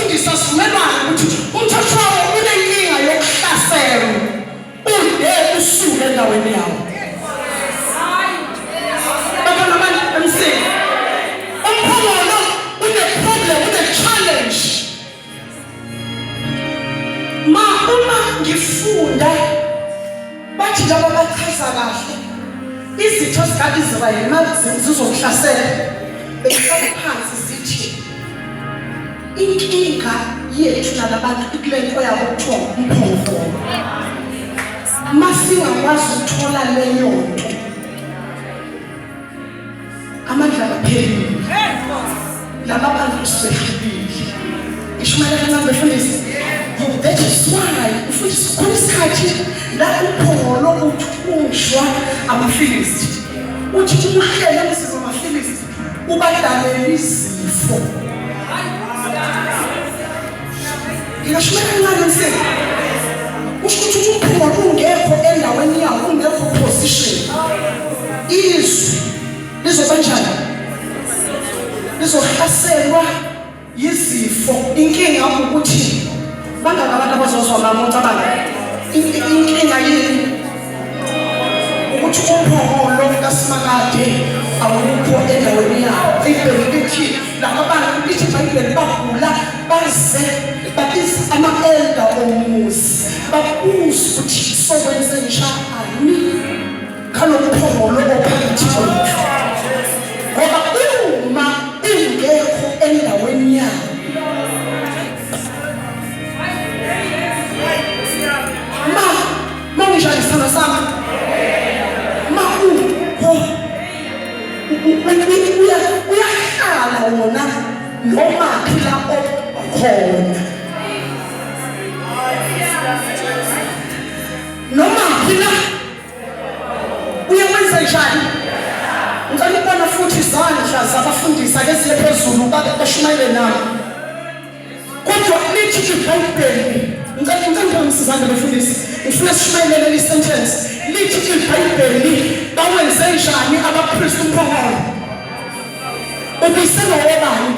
bayafundisa sivumelwano ukuthi umthethwayo unenkinga yokuhlasela ude usuke endaweni yawo. Abantwana bami emsini umphongolo une-problem, une-challenge. Uma ngifunda bathi laba bachaza kahle izitho zika-Israyeli zizokuhlasela befaka phansi zithi inkinga yethu nalabantu ikule nto yabo kuthiwa umphongolo. Masingakwazi ukuthola leyo nto amandla aphelile laba bantu sebehlulile. Ishumela kancane befundisi. That is why ufundisa khona isikhathi la umphongolo uthunjwa amaFilisti. Uthi ukuhlela umsizo amaFilisti ubadalela izifo. Ingashumela kancane msini. Ushukuthi umphongolo ungekho endaweni yawo, ungekho position. Izwi lizoba njani? Lizohlaselwa yizifo. Inkinga ukuthi bangaka abantu abazozwa amamoto inkinga yini ukuthi umphongolo kaSimakade awukho endaweni yawo. Ibhayibheli lithi laba bantu lithi ibhayibheli bagula baze babiza ama-elder omuzi babuza ukuthi sokwenze njani ngalo mphongolo ophakathi kwethu, ngoba uma ingekho endaweni yawo mangishayi sana sami uyahlala wona noma phila okhona, noma phila uyawenza njani. Ngicela ukubona futhi izandla zabafundisa leziye phezulu bashumayele nami, kodwa lithi ibhayibheli. Ngicela ngisizane befundisi ngifuna sishumayele le sentence lithi ibhayibheli bawenze njani abaphristi umphongolo ubuyisela wobani